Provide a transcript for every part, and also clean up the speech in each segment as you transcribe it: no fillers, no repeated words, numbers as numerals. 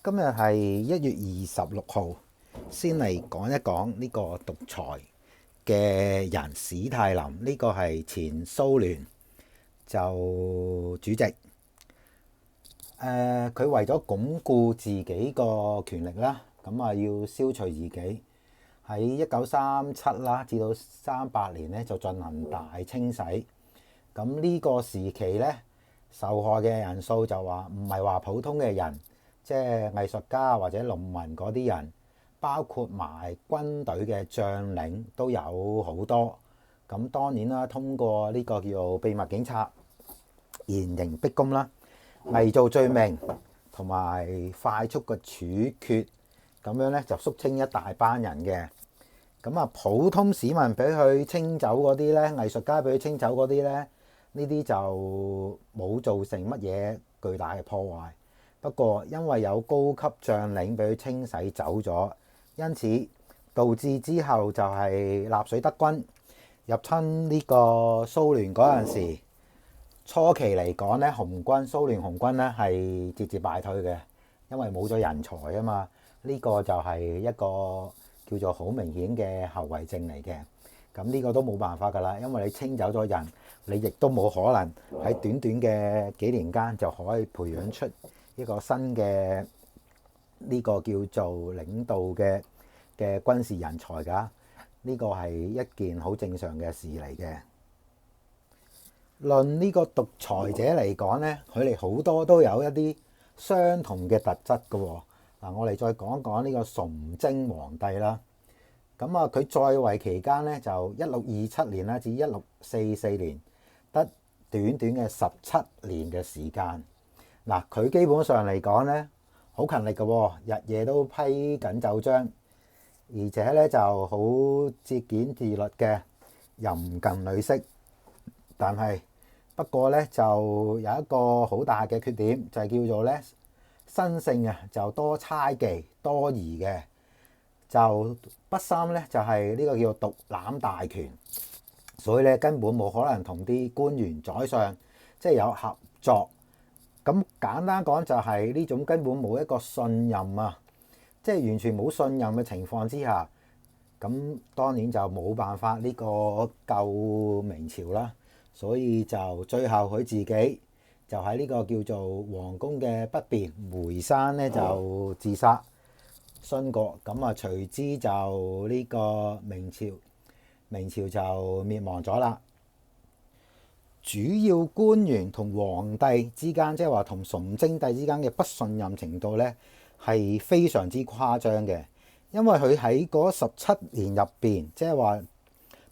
今日係1月26號，先嚟講一講呢個獨裁嘅人史泰林。呢個係前蘇聯就主席。佢為咗鞏固自己個權力啦，咁要消除自己。喺1937啦至到38年咧就進行大清洗。咁呢個時期咧，受害嘅人數就話唔係話普通嘅人，即係藝術家或者農民嗰啲人，包括埋軍隊嘅將領都有好多。咁當然啦，通過呢個叫做秘密警察、嚴刑逼供啦、偽造罪名同埋快速嘅處決，咁樣咧就肅清一大班人嘅。咁普通市民俾佢清走嗰啲咧，藝術家俾佢清走嗰啲咧，呢啲就冇造成乜嘢巨大嘅破壞。不過因為有高級將領俾佢清洗走咗，因此導致之後就係納粹德軍入侵呢個蘇聯嗰陣時，初期嚟講咧，蘇聯紅軍咧係節節敗退嘅，因為冇咗人才啊嘛。呢個就係一個叫做好明顯嘅後遺症嚟嘅。咁呢個都冇辦法㗎啦，因為你清走咗人，你亦都冇可能喺短短嘅幾年間就可以培養出一個新嘅呢個叫做領導嘅軍事人才㗎。呢個係一件好正常嘅事嚟嘅。論呢個獨裁者嚟講呢，佢哋好多都有一啲相同嘅特質㗎喎。嗱，我哋再講一講呢個崇禎皇帝啦。咁佢在位期間咧就1627年啦至1644年，得短短嘅17年嘅時間。嗱，佢基本上嚟講咧好勤力嘅喎，日夜都批緊奏章，而且咧就好節儉自律嘅，淫近女色。但係不過咧就有一個好大嘅缺點，就係叫做咧生性就多猜忌多疑嘅。就不三咧，就係呢個叫獨攬大權，所以咧根本冇可能同啲官員宰相即係有合作。咁簡單講就係呢種根本冇一個信任啊，即係完全冇信任嘅情況之下，咁當然就冇辦法呢個救明朝啦。所以就最後佢自己就喺呢個叫做皇宮嘅北邊梅山咧就自殺。殉國。咁隨之就呢個明朝就滅亡咗啦。主要官員同皇帝之間，即係話同崇禎帝之間嘅不信任程度咧，係非常之誇張嘅。因為佢喺嗰17年入邊，即係話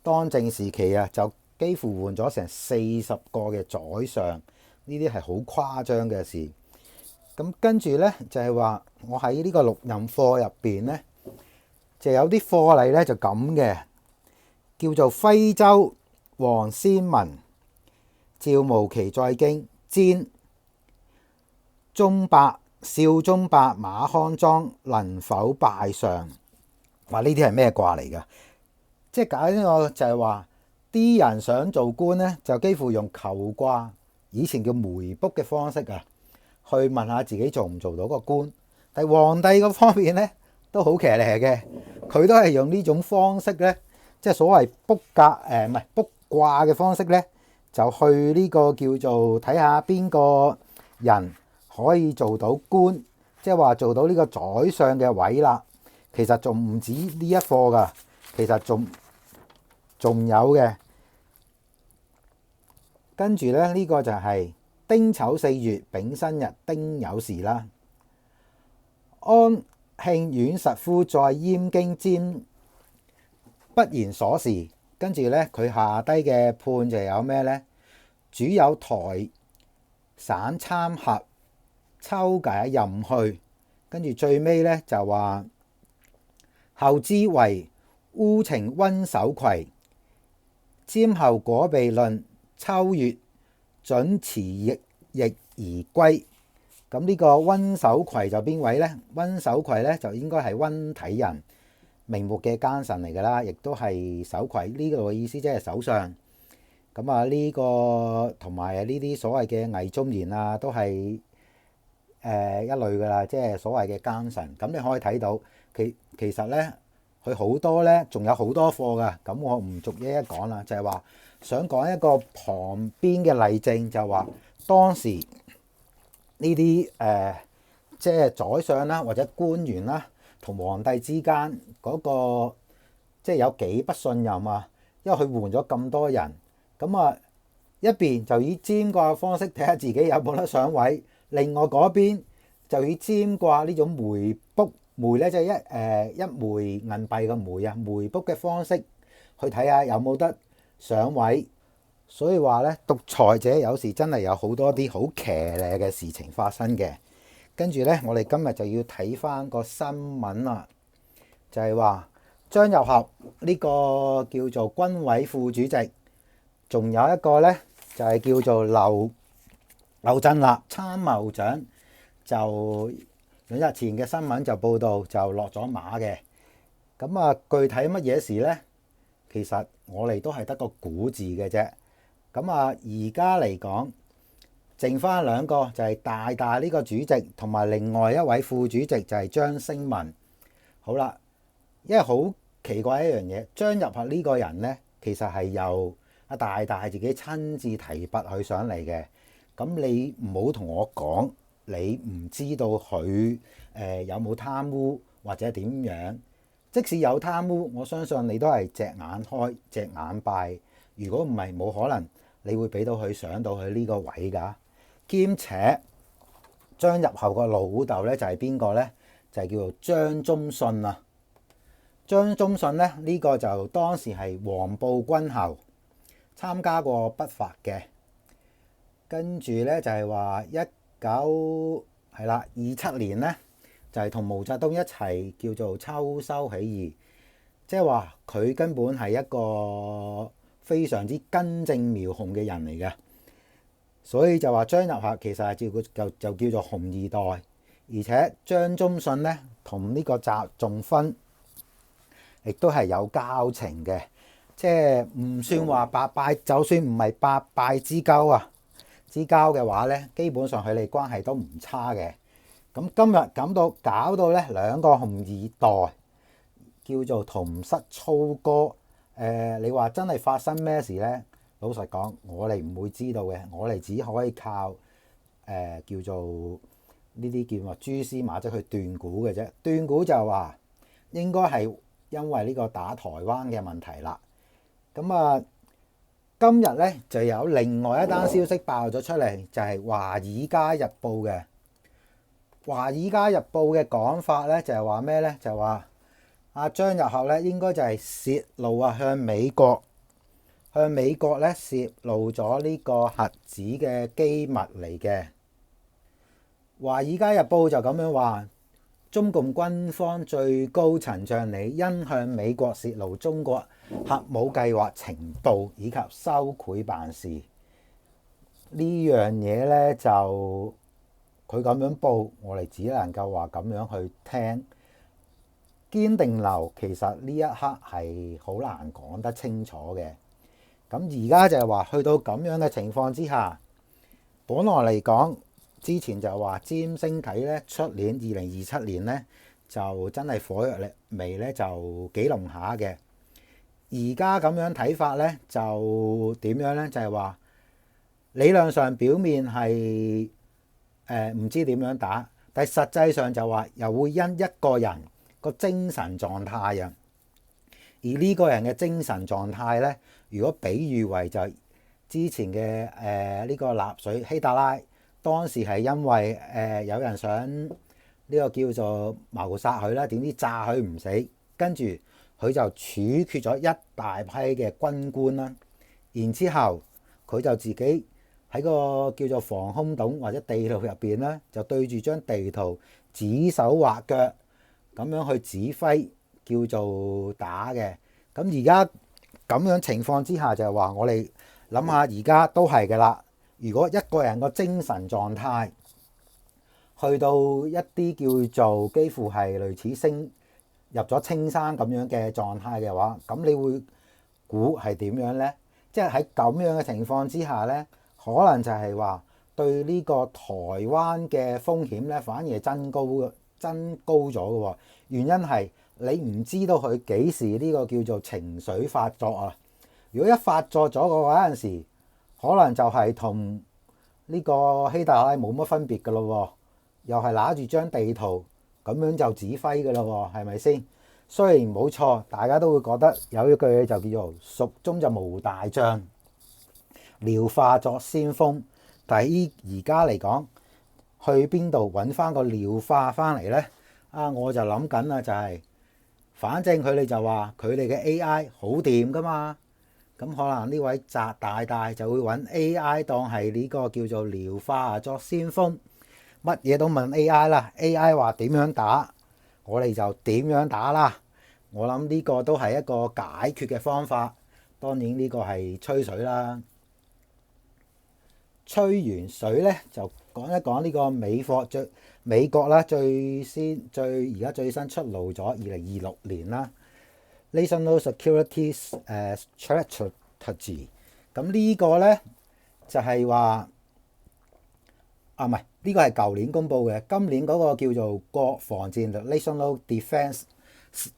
當政時期就幾乎換咗成40個嘅宰相，呢啲係好誇張嘅事。咁跟住咧就係話，我喺呢個錄音課入邊咧，就有啲課例咧就咁嘅，叫做徽州王先文趙無期在京煎少宗伯馬康莊能否拜相？話呢啲係咩卦嚟㗎？即係搞呢個就係話啲人想做官咧，就幾乎用求卦，以前叫梅卜嘅方式去問下自己做唔做到個官。但係皇帝嗰方面咧都好騎呢嘅，佢都係用呢種方式咧，即係所謂卜卦嘅方式咧，就去呢個叫做睇下邊個人可以做到官，即係話做到呢個宰相嘅位啦。其實仲唔止呢一課㗎，其實仲有嘅。跟住咧呢個就係丁丑4月丙申日丁酉時啦。安慶阮實夫在閹京煎不言所事。跟住咧佢下低嘅判就有咩咧？主有台省參合抽解任去。跟住最尾咧就話後之為烏程溫守葵，瞻後果被論秋月準辭役而歸。咁呢個溫守葵就邊位呢？溫守葵咧就應該係溫體人，明末嘅奸臣嚟㗎啦，亦都係守葵呢個意思，即係首相。咁呢個同埋呢啲所謂嘅魏忠賢都係一類㗎啦，即係所謂嘅奸臣。咁你可以睇到其實咧，佢好多咧，仲有好多課㗎。咁我唔逐一一講啦，就係話想講一個旁邊嘅例證，就係話當時呢啲即係宰相啦或者官員啦，同皇帝之間嗰個即係有幾不信任啊！因為佢換咗咁多人，咁啊一邊就以占卦嘅方式睇下自己有冇得上位，另外嗰邊就以占卦呢種枚卜，枚咧，即係一枚銀幣嘅枚啊，枚卜嘅方式去睇下有冇得上位。所以話咧，獨裁者有時真係有好多啲好騎呢嘅事情發生嘅。跟住咧，我哋今日就要睇翻個新聞啦，就係話張又俠呢個叫做軍委副主席，仲有一個咧就係叫做劉振立參謀長，就兩日前嘅新聞就報道就落咗馬嘅。咁啊，具體乜嘢事咧？其實我哋都係得個估字嘅啫。咁啊，而家嚟講，剩翻兩個就係大呢個主席，同埋另外一位副主席就係張星文。好啦，因為好奇怪一樣嘢，張又俠呢個人咧，其實係由阿大自己親自提拔佢上嚟嘅。咁你唔好同我講，你唔知道佢有冇貪污或者點樣？即使有貪污，我相信你都係隻眼開隻眼閉。如果唔係，冇可能你會俾到佢上到去呢個位㗎。兼且張又俠個老豆咧就係邊個咧？就係叫做張忠信啊。張忠信咧呢個就當時係黃埔軍校，參加過北伐嘅。跟住咧就係話1927年咧就係同毛澤東一齊叫做秋收起義，即係話佢根本係一個非常之根正苗紅嘅人嚟嘅。所以就話張又俠其實係就叫做紅二代，而且張忠信咧同呢個習仲勳亦都係有交情嘅，即係唔算話百拜，就算唔係百拜之交嘅話咧，基本上佢哋關係都唔差嘅。咁今日搞到咧兩個紅二代叫做同室操戈，你話真係發生咩事咧？老實講，我哋唔會知道嘅，我哋只可以靠叫做呢啲叫話蛛絲馬跡去斷估嘅啫。斷估就話應該係因為呢個打台灣嘅問題啦。咁啊，今日咧就有另外一單消息爆咗出嚟，就係《華爾街日報》嘅。《華爾街日報》嘅講法咧就係話咩咧？就話阿張又俠咧應該就係泄露啊，向美國咧泄露咗呢個核子嘅機密嚟嘅。《華爾街日報》就咁樣話，中共軍方最高層將領因向美國泄露中國核武計劃情報以及收賄辦事，呢樣嘢咧就佢咁樣報，我哋只能夠話咁樣去聽。堅定流其實呢一刻係好難講得清楚嘅。咁而家就係話去到咁樣嘅情況之下，本來嚟講之前就話占星睇咧出年2027年咧就真係火藥味咧就幾濃下嘅。而家咁樣睇法咧就點樣咧？就係話理論上表面係唔知點樣打，但係實際上就話又會因一個人個精神狀態啊。而呢個人嘅精神狀態咧，如果比喻為就之前嘅呢個納粹希特拉，當時係因為有人想呢個叫做謀殺佢啦，點知炸佢唔死，跟住佢就處決咗一大批嘅軍官啦。然之後佢就自己喺個叫做防空洞或者地圖入邊咧，就對住張地圖指手畫腳咁樣去指揮叫做打嘅。咁而家咁樣情況之下就係話，我哋諗下而家都係嘅啦。如果一個人個精神狀態去到一啲叫做幾乎係類似入咗青山咁樣嘅狀態嘅話，咁你會估係點樣咧？即係喺咁樣嘅情況之下咧，可能就係話對呢個台灣嘅風險咧，反而係增高咗嘅喎。原因係你唔知道佢幾時呢個叫做情緒發作啊。如果一發作咗嘅話，嗰陣時可能就係同呢個希特拉冇乜分別嘅咯，又係拿住張地圖咁樣就指揮嘅咯，係咪先？雖然冇錯，大家都會覺得有一句嘢就叫做蜀中就無大將，廖化作先鋒。但係而家嚟講，去邊度揾翻個廖化翻嚟呢？我就諗緊啦，就係反正佢哋就話佢哋嘅 AI 好掂噶嘛，咁可能呢位習大大就會揾 AI 當係呢個叫做廖化作先鋒，乜嘢都問 AI 啦。AI 話點樣打，我哋就點樣打啦。我諗呢個都係一個解決嘅方法。當然呢個係吹水啦。吹完水咧，就講一講呢個美國啦，而家最新出爐咗2026年啦 National Security Strategy。咁呢個咧就係話唔係，呢個係舊年公布嘅，今年嗰個叫做國防戰略 National Defense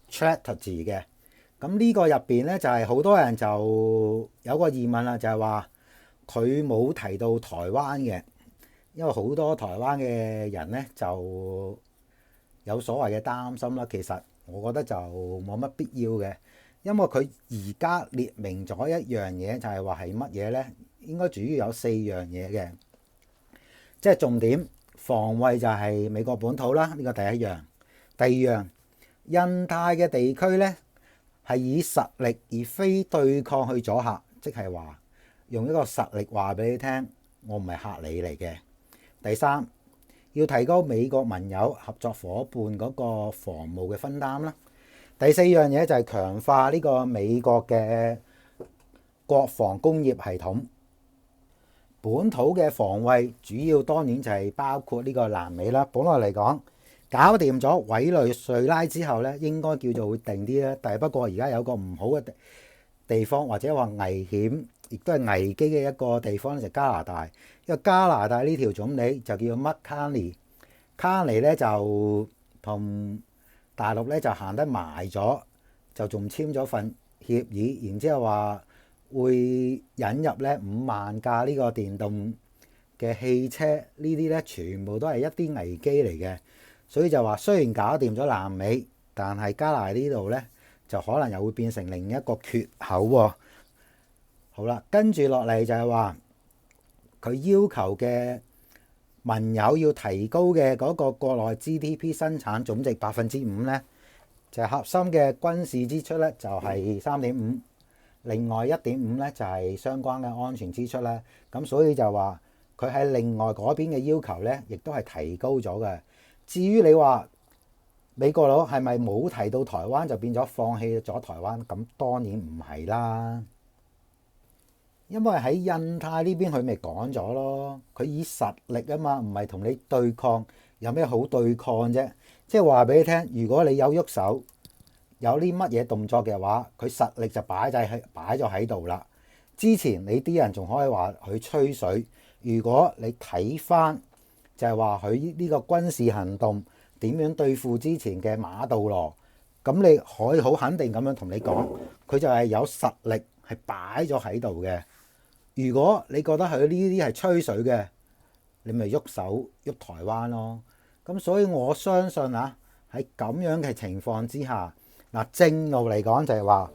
Strategy 嘅。咁呢個入邊咧就係好多人就有個疑問啦，就係話佢冇提到台灣嘅，因為好多台灣嘅人咧就有所謂嘅擔心啦。其實我覺得就冇乜必要嘅，因為佢而家列明咗一樣嘢，就係話係乜嘢咧？應該主要有4樣嘢嘅，即係重點防衛就係美國本土啦，呢個第一樣。第二樣，印太嘅地區咧係以實力而非對抗去阻嚇，即係話用一個實力話俾你聽，我唔係嚇你嚟嘅。第三，要提高美國盟友合作夥伴嗰個防務嘅分擔啦。第4樣嘢就係強化呢個美國嘅國防工業系統。本土嘅防衛主要當然就係包括呢個南美啦。本來嚟講搞掂咗委內瑞拉之後咧，應該叫做會定啲啦。但係不過而家有個唔好嘅地方，或者話危險，亦都係危機嘅一個地方就係加拿大。因為加拿大呢條總理就叫 Mark Carney 咧就同大陸咧就行得埋咗，就仲簽咗份協議，然之後話會引入咧5萬架呢個電動嘅汽車，呢啲咧全部都係一啲危機嚟嘅。所以就話雖然搞掂咗南美，但係加拿大呢度咧就可能又會變成另一個缺口喎。好啦，跟住落嚟就係話佢要求嘅盟友要提高嘅嗰個國內 GDP 生產總值5%咧，就係核心嘅軍事支出咧就係3.5%，另外1.5%咧就係相關嘅安全支出啦。咁所以就話佢喺另外嗰邊嘅要求咧，亦都係提高咗嘅。至於你話美國佬係咪冇提到台灣就變咗放棄咗台灣？咁當然唔係啦，因為喺印太呢邊佢咪講咗咯，佢以實力啊嘛，唔係同你對抗，有咩好對抗啫？即係話俾你聽，如果你有喐手，有啲乜嘢動作嘅話，佢實力就擺咗喺度啦。之前你啲人仲可以話佢吹水，如果你睇翻就係話佢呢個軍事行動點樣對付之前嘅馬杜羅，咁你可以好肯定咁樣同你講，佢就係有實力係擺咗喺度嘅。如果你覺得佢呢啲係吹水嘅，你咪喐手喐台灣咯。咁所以我相信喺咁樣嘅情況之下，正路嚟講就係話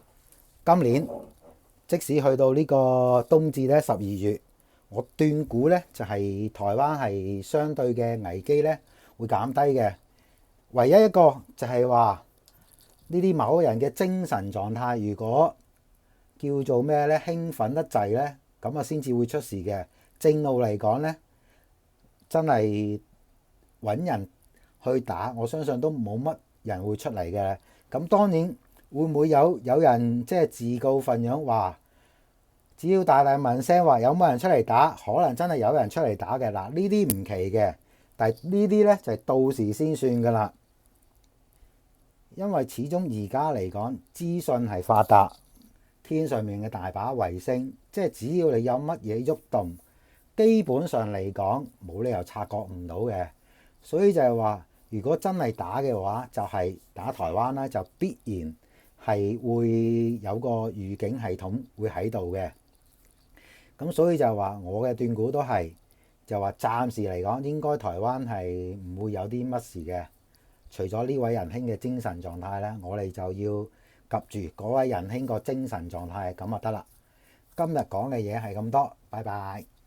今年即使去到呢個冬至咧12月，我斷估咧就係台灣係相對嘅危機咧會減低嘅。唯一一個就係話呢啲某人嘅精神狀態，如果叫做咩咧興奮得滯咧，咁先至會出事嘅。正路嚟講咧，真係揾人去打，我相信都冇乜人會出嚟嘅。咁當然會唔會有人即係自告奮勇話，只要大問聲話有冇人出嚟打，可能真係有人出嚟打嘅。嗱，呢啲唔奇嘅，但係呢啲咧就係到時先算噶啦。因為始終而家嚟講資訊係發達，天上面嘅大把衛星，即係只要你有乜嘢喐動，基本上嚟講冇理由察覺唔到嘅。所以就係話，如果真係打嘅話，就係打台灣啦，就必然係會有個預警系統會喺度嘅。咁所以就係話，我嘅斷估都係就話暫時嚟講，應該台灣係唔會有啲乜事嘅。除咗呢位仁兄嘅精神狀態咧，我哋就要及住嗰位仁兄個精神狀態咁就得啦。今日講嘅嘢係咁多，拜拜。